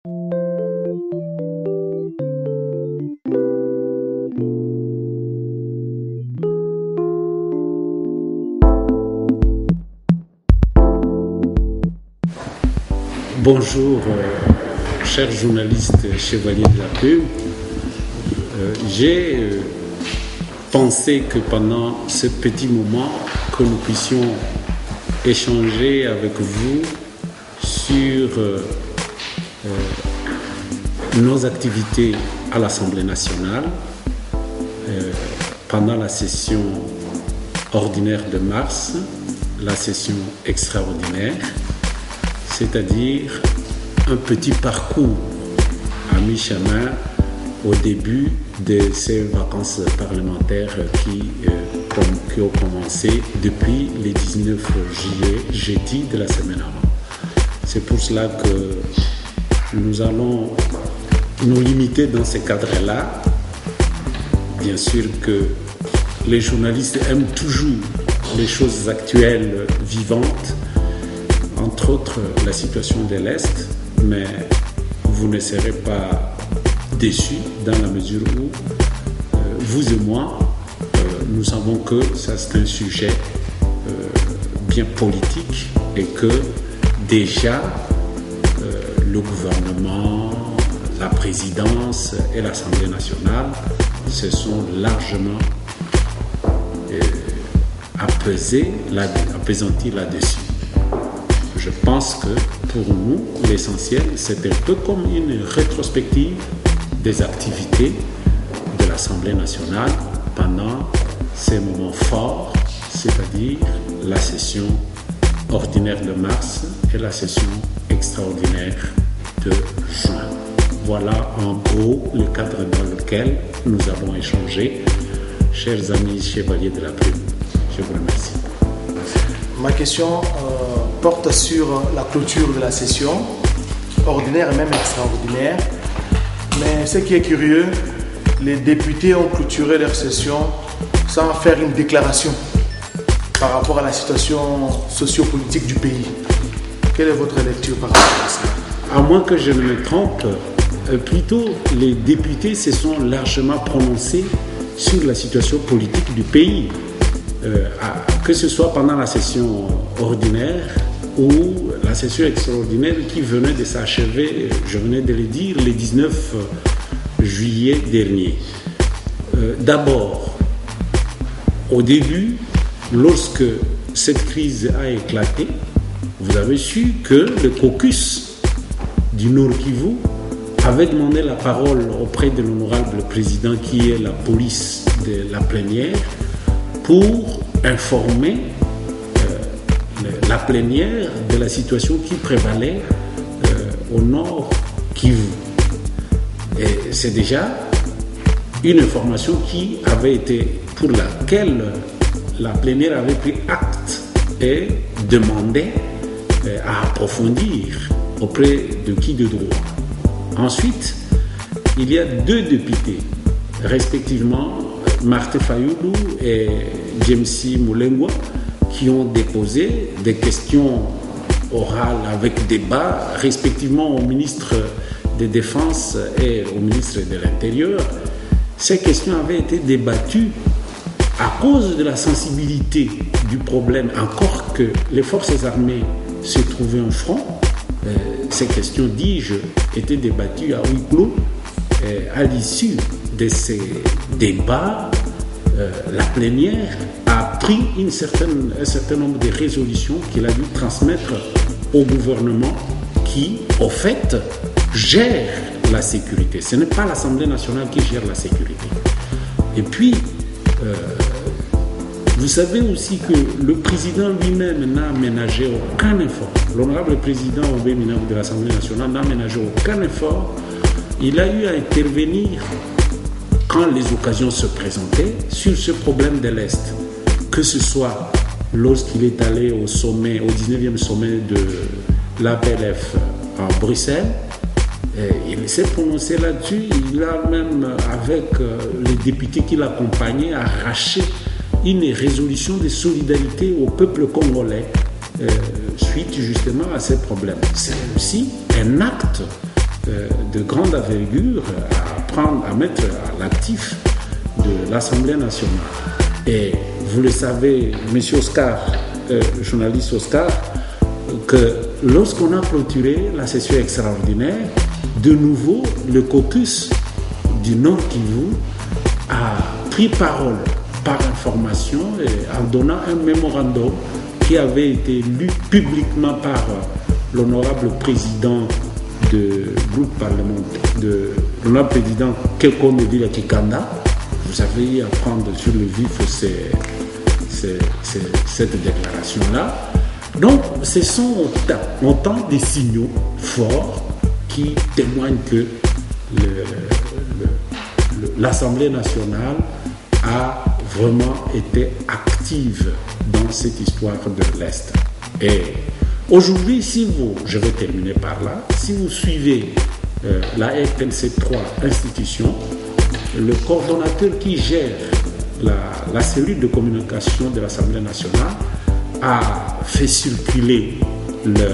Bonjour, chers journalistes chevaliers de la plume. J'ai pensé que pendant ce petit moment, que nous puissions échanger avec vous sur nos activités à l'Assemblée nationale pendant la session ordinaire de mars, la session extraordinaire, c'est-à-dire un petit parcours à mi-chemin au début de ces vacances parlementaires qui ont commencé depuis le 19 juillet, jeudi de la semaine avant. C'est pour cela que nous allons nous limiter dans ce cadre-là. Bien sûr que les journalistes aiment toujours les choses actuelles, vivantes, entre autres la situation de l'Est, mais vous ne serez pas déçus dans la mesure où vous et moi, nous savons que ça c'est un sujet bien politique et que déjà le gouvernement, la présidence et l'Assemblée nationale se sont largement apaisantis là-dessus. Je pense que pour nous, l'essentiel, c'est un peu comme une rétrospective des activités de l'Assemblée nationale pendant ces moments forts, c'est-à-dire la session ordinaire de mars et la session extraordinaire de juin. Voilà en gros le cadre dans lequel nous avons échangé, chers amis chevaliers de la plume. Je vous remercie. Ma question porte sur la clôture de la session, ordinaire et même extraordinaire. Mais ce qui est curieux, les députés ont clôturé leur session sans faire une déclaration par rapport à la situation sociopolitique du pays. Quelle est votre lecture par rapport à ça? À moins que je ne me trompe, plutôt les députés se sont largement prononcés sur la situation politique du pays. Que ce soit pendant la session ordinaire ou la session extraordinaire qui venait de s'achever, je venais de le dire, le 19 juillet dernier. D'abord, au début, lorsque cette crise a éclaté, vous avez su que le caucus du Nord Kivu avait demandé la parole auprès de l'honorable président qui est la police de la plénière pour informer la plénière de la situation qui prévalait au Nord Kivu. Et c'est déjà une information pour laquelle la plénière avait pris acte et demandé à approfondir auprès de qui de droit. Ensuite, il y a deux députés, respectivement Martin Fayoulou et James Mulengwa, qui ont déposé des questions orales avec débat, respectivement au ministre de la Défense et au ministre de l'Intérieur. Ces questions avaient été débattues à cause de la sensibilité du problème, encore que les forces armées se trouvaient en front. Ces questions, dis-je, étaient débattues à huis clos. À l'issue de ces débats, la plénière a pris un certain nombre de résolutions qu'il a dû transmettre au gouvernement qui, au fait, gère la sécurité. Ce n'est pas l'Assemblée nationale qui gère la sécurité. Et puis, vous savez aussi que le président lui-même n'a ménagé aucun effort. L'honorable président Obé Minakou de l'Assemblée nationale n'a ménagé aucun effort. Il a eu à intervenir quand les occasions se présentaient sur ce problème de l'Est, que ce soit lorsqu'il est allé au 19e sommet de l'APLF à Bruxelles. Il s'est prononcé là-dessus. Il a même, avec les députés qui l'accompagnaient, arraché une résolution de solidarité au peuple congolais suite justement à ces problèmes. C'est aussi un acte de grande envergure à mettre à l'actif de l'Assemblée nationale. Et vous le savez, monsieur Oscar, journaliste Oscar, que lorsqu'on a clôturé la session extraordinaire, de nouveau, le caucus du Nord Kivu a pris parole par information et en donnant un mémorandum qui avait été lu publiquement par l'honorable président du groupe parlementaire, l'honorable président Kekondo Vila Kikanda. Vous avez à prendre sur le vif cette déclaration-là. Donc, ce sont autant des signaux forts qui témoignent que l'Assemblée nationale a vraiment été active dans cette histoire de l'Est. Et aujourd'hui, je vais terminer par là, si vous suivez la RTNC3 institution, le coordonnateur qui gère la cellule de communication de l'Assemblée nationale a fait circuler le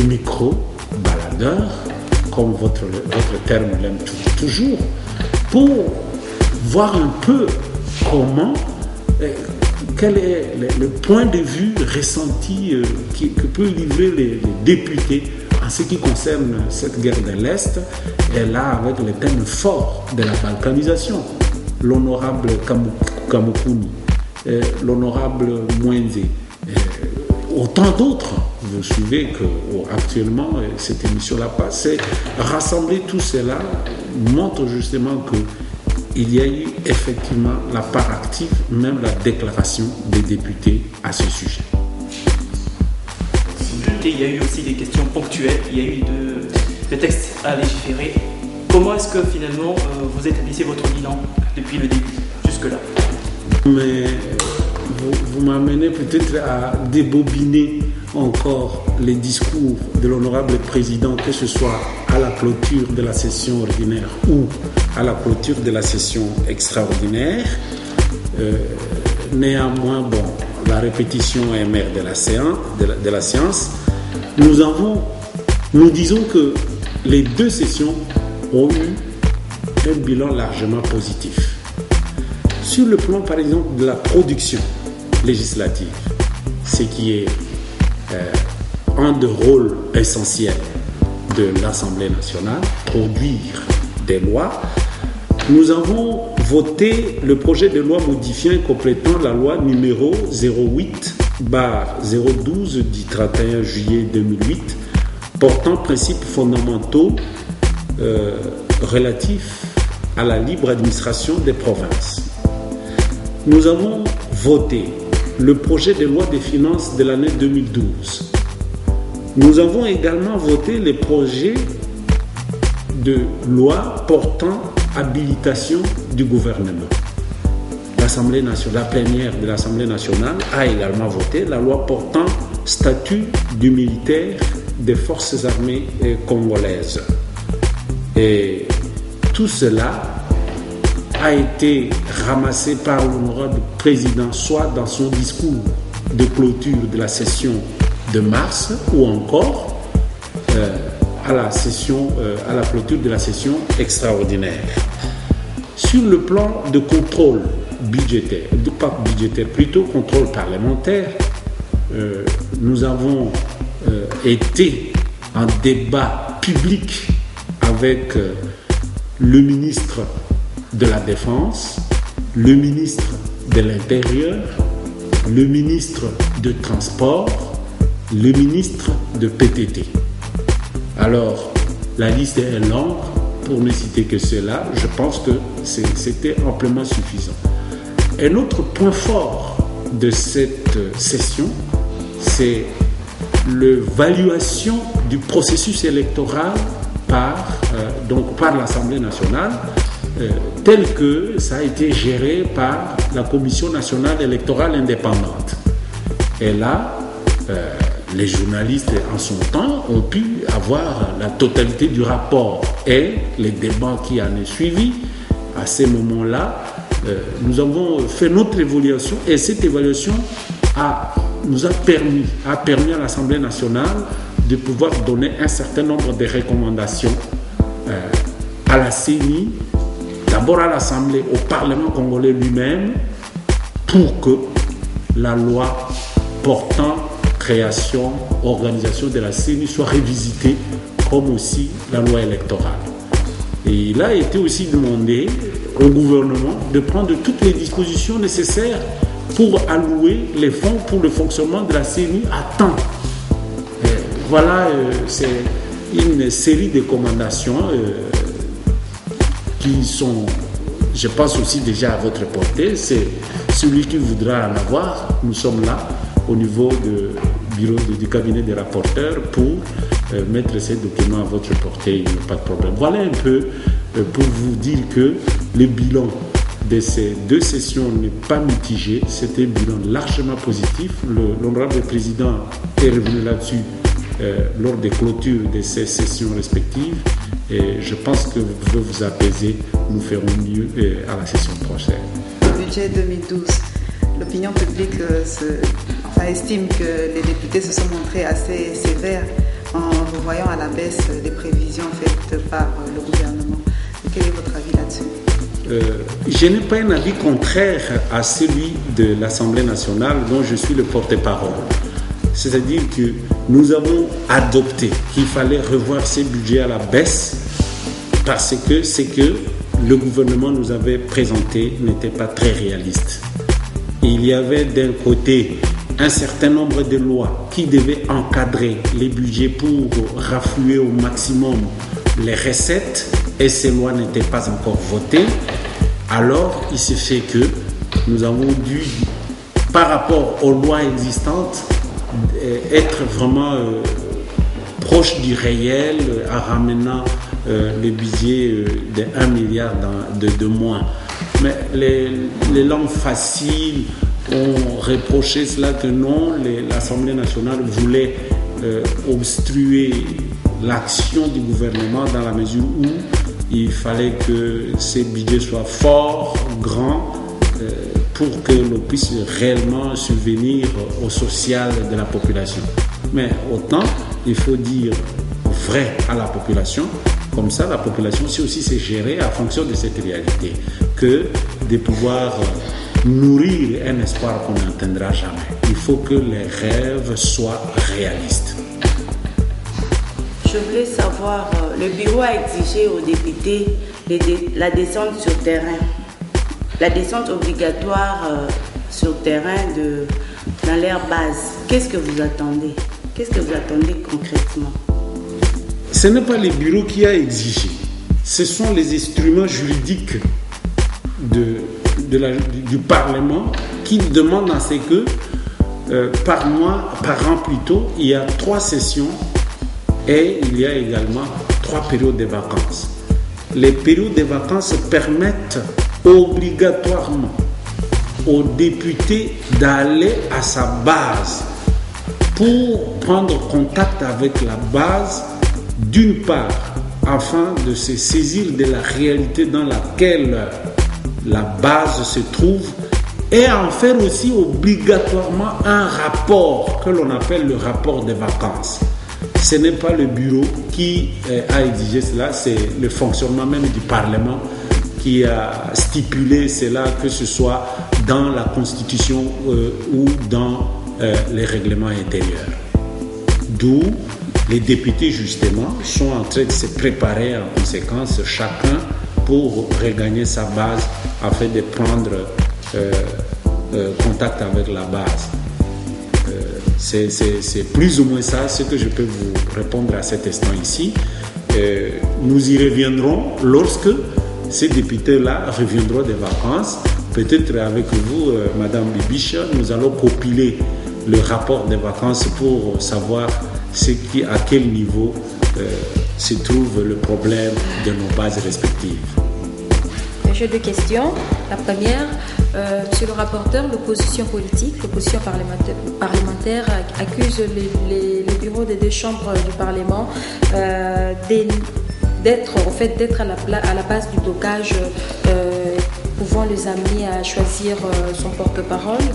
micro baladeur, comme votre terme l'aime toujours, pour voir un peu quel est le point de vue ressenti que peuvent livrer les députés en ce qui concerne cette guerre de l'Est, et là avec le thème fort de la balkanisation. L'honorable Kamukuni, l'honorable Mwenze, autant d'autres. Vous suivez qu'actuellement, cette émission-là passée, rassembler tout cela montre justement qu'il y a eu effectivement la part active, même la déclaration des députés à ce sujet. Il y a eu aussi des questions ponctuelles, il y a eu des textes à légiférer. Comment est-ce que finalement vous établissez votre bilan depuis le début, jusque-là? Mais vous m'amenez peut-être à débobiner encore les discours de l'honorable président, que ce soit à la clôture de la session ordinaire ou à la clôture de la session extraordinaire. Néanmoins, la répétition est mère de la science. Nous disons que les deux sessions ont eu un bilan largement positif. Sur le plan, par exemple, de la production législative, ce qui est un des rôles essentiels de l'Assemblée nationale, produire des lois, nous avons voté le projet de loi modifiant et complétant la loi numéro 08/012 du 31 juillet 2008 portant principes fondamentaux relatifs à la libre administration des provinces. Nous avons voté le projet de loi des finances de l'année 2012. Nous avons également voté les projets de loi portant habilitation du gouvernement. L'Assemblée nationale, la plénière de l'Assemblée nationale a également voté la loi portant statut du militaire des forces armées congolaises. Et tout cela a été ramassé par l'honorable président, soit dans son discours de clôture de la session de mars, ou encore à la clôture de la session extraordinaire. Sur le plan de contrôle budgétaire, pas budgétaire, plutôt contrôle parlementaire, nous avons été en débat public avec le ministre de la Défense, le ministre de l'Intérieur, le ministre de Transport, le ministre de PTT. Alors, la liste est longue, pour ne citer que cela, je pense que c'était amplement suffisant. Un autre point fort de cette session, c'est l'évaluation du processus électoral par l'Assemblée nationale, tel que ça a été géré par la Commission nationale électorale indépendante. Et là, les journalistes en son temps ont pu avoir la totalité du rapport et les débats qui en est suivi. À ces moments-là, nous avons fait notre évaluation et cette évaluation nous a permis à l'Assemblée nationale de pouvoir donner un certain nombre de recommandations à la CENI, d'abord à l'Assemblée, au Parlement congolais lui-même, pour que la loi portant création, organisation de la CENI soit révisitée, comme aussi la loi électorale. Et il a été aussi demandé au gouvernement de prendre toutes les dispositions nécessaires pour allouer les fonds pour le fonctionnement de la CENI à temps. Voilà, c'est une série de recommandations qui sont, je pense aussi déjà à votre portée. C'est celui qui voudra en avoir. Nous sommes là au niveau du bureau du cabinet des rapporteurs pour mettre ces documents à votre portée. Il n'y a pas de problème. Voilà un peu pour vous dire que le bilan de ces 2 sessions n'est pas mitigé. C'était un bilan largement positif. L'honorable président est revenu là-dessus lors des clôtures de ces sessions respectives. Et je pense que vous pouvez vous apaiser. Nous ferons mieux à la session prochaine. Au budget 2012, l'opinion publique estime que les députés se sont montrés assez sévères en revoyant à la baisse les prévisions faites par le gouvernement. Quel est votre avis là-dessus? Je n'ai pas un avis contraire à celui de l'Assemblée nationale dont je suis le porte-parole. C'est-à-dire que nous avons adopté qu'il fallait revoir ces budgets à la baisse parce que ce que le gouvernement nous avait présenté n'était pas très réaliste. Il y avait d'un côté un certain nombre de lois qui devaient encadrer les budgets pour rafluer au maximum les recettes et ces lois n'étaient pas encore votées. Alors il se fait que nous avons dû, par rapport aux lois existantes, être vraiment proche du réel en ramenant le budget de 1 milliard de moins. Mais les langues faciles ont reproché cela que non, l'Assemblée nationale voulait obstruer l'action du gouvernement dans la mesure où il fallait que ces budgets soient forts, grands, pour que l'on puisse réellement subvenir au social de la population. Mais autant, il faut dire vrai à la population, comme ça la population sait aussi se gérer en fonction de cette réalité, que de pouvoir nourrir un espoir qu'on n'atteindra jamais. Il faut que les rêves soient réalistes. Je voulais savoir, le bureau a exigé aux députés la descente sur terrain. La descente obligatoire sur terrain dans leur base. Qu'est-ce que vous attendez? Qu'est-ce que vous attendez concrètement? Ce n'est pas le bureau qui a exigé. Ce sont les instruments juridiques du Parlement qui demandent à ce que par an plutôt, il y a 3 sessions et il y a également 3 périodes de vacances. Les périodes de vacances permettent obligatoirement aux députés d'aller à sa base pour prendre contact avec la base, d'une part, afin de se saisir de la réalité dans laquelle la base se trouve et en faire aussi obligatoirement un rapport que l'on appelle le rapport de vacances. Ce n'est pas le bureau qui a exigé cela, c'est le fonctionnement même du Parlement qui a stipulé cela, que ce soit dans la Constitution ou dans les règlements intérieurs. D'où les députés, justement, sont en train de se préparer en conséquence, chacun pour regagner sa base afin de prendre contact avec la base. C'est plus ou moins ça ce que je peux vous répondre à cet instant ici. Nous y reviendrons lorsque ces députés-là reviendront des vacances. Peut-être avec vous, Madame Bibiche, nous allons compiler le rapport des vacances pour savoir à quel niveau se trouve le problème de nos bases respectives. J'ai 2 questions. La première, monsieur le rapporteur, l'opposition politique, l'opposition parlementaire accuse les bureaux des 2 chambres du Parlement d'être à la base du blocage pouvant les amener à choisir son porte-parole.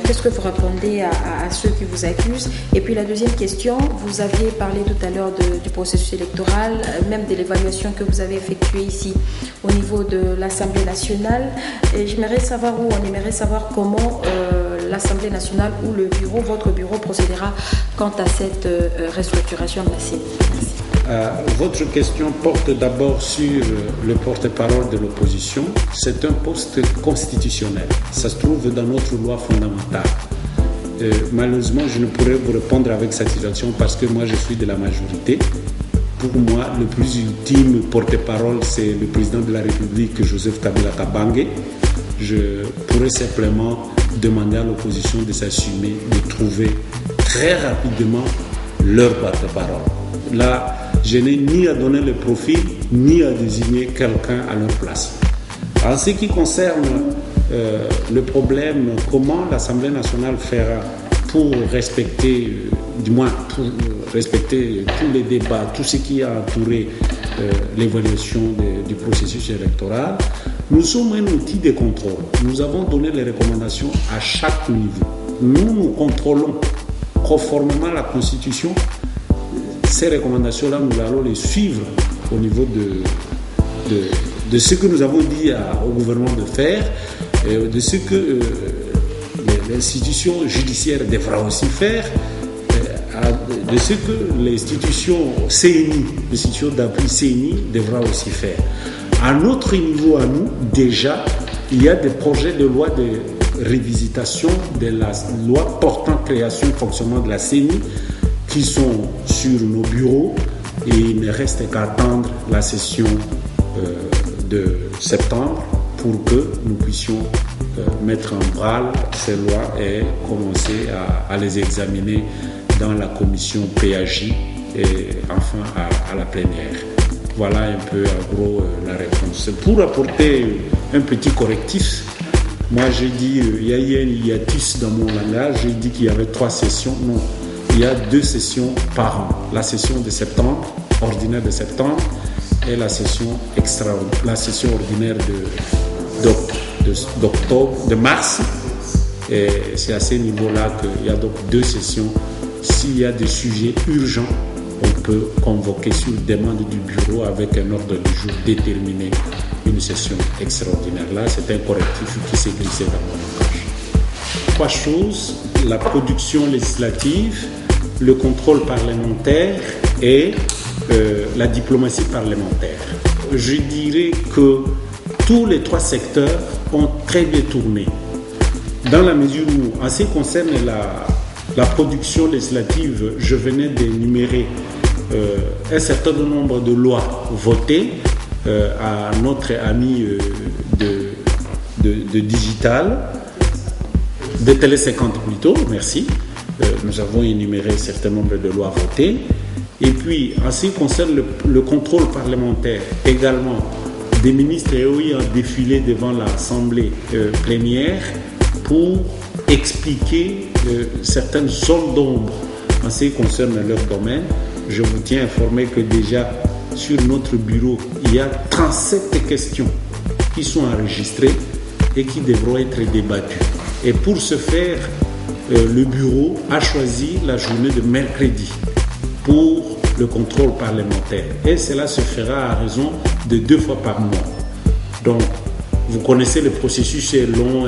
Qu'est-ce que vous répondez à ceux qui vous accusent? Et puis la deuxième question, vous aviez parlé tout à l'heure du processus électoral, même de l'évaluation que vous avez effectuée ici au niveau de l'Assemblée nationale. Et j'aimerais savoir comment l'Assemblée nationale ou votre bureau procédera quant à cette restructuration de la CENI. Merci. Votre question porte d'abord sur le porte-parole de l'opposition. C'est un poste constitutionnel. Ça se trouve dans notre loi fondamentale. Malheureusement, je ne pourrais vous répondre avec satisfaction parce que moi, je suis de la majorité. Pour moi, le plus ultime porte-parole, c'est le président de la République, Joseph Kabila Kabange. Je pourrais simplement demander à l'opposition de s'assumer, de trouver très rapidement leur porte-parole. Là, je n'ai ni à donner le profil, ni à désigner quelqu'un à leur place. En ce qui concerne le problème, comment l'Assemblée nationale fera pour respecter, pour respecter tous les débats, tout ce qui a entouré l'évaluation du processus électoral, nous sommes un outil de contrôle. Nous avons donné les recommandations à chaque niveau. Nous contrôlons conformément à la Constitution. Ces recommandations-là, nous allons les suivre au niveau de ce que nous avons dit au gouvernement de faire, de ce que l'institution judiciaire devra aussi faire, de ce que l'institution CENI, l'institution d'appui CENI, devra aussi faire. À notre niveau, à nous, déjà, il y a des projets de loi de révisitation de la loi portant création et fonctionnement de la CENI qui sont sur nos bureaux et il ne reste qu'à attendre la session de septembre pour que nous puissions mettre en branle ces lois et commencer à les examiner dans la commission PAJ et enfin à la plénière. Voilà un peu en gros la réponse. Pour apporter un petit correctif, moi j'ai dit, il y a eu un hiatus dans mon langage, j'ai dit qu'il y avait 3 sessions. Non, il y a 2 sessions par an. La session de septembre, ordinaire de septembre, et la session ordinaire de mars. Et c'est à ce niveau-là qu'il y a donc 2 sessions. S'il y a des sujets urgents, on peut convoquer sur demande du bureau avec un ordre du jour déterminé une session extraordinaire. Là, c'est un correctif qui s'est glissé dans mon langage. 3 choses, la production législative, le contrôle parlementaire et la diplomatie parlementaire. Je dirais que tous les 3 secteurs ont très bien tourné. Dans la mesure où, en ce qui concerne la production législative, je venais d'énumérer un certain nombre de lois votées à notre ami de Digital, de Télé 50 plutôt, merci. Nous avons énuméré un certain nombre de lois votées. Et puis, en ce qui concerne le contrôle parlementaire, également, des ministres ont défilé devant l'Assemblée plénière pour expliquer certaines zones d'ombre en ce qui concerne leur domaine. Je vous tiens informé que déjà sur notre bureau, il y a 37 questions qui sont enregistrées et qui devront être débattues. Et pour ce faire, le bureau a choisi la journée de mercredi pour le contrôle parlementaire. Et cela se fera à raison de 2 fois par mois. Donc, vous connaissez le processus, est long.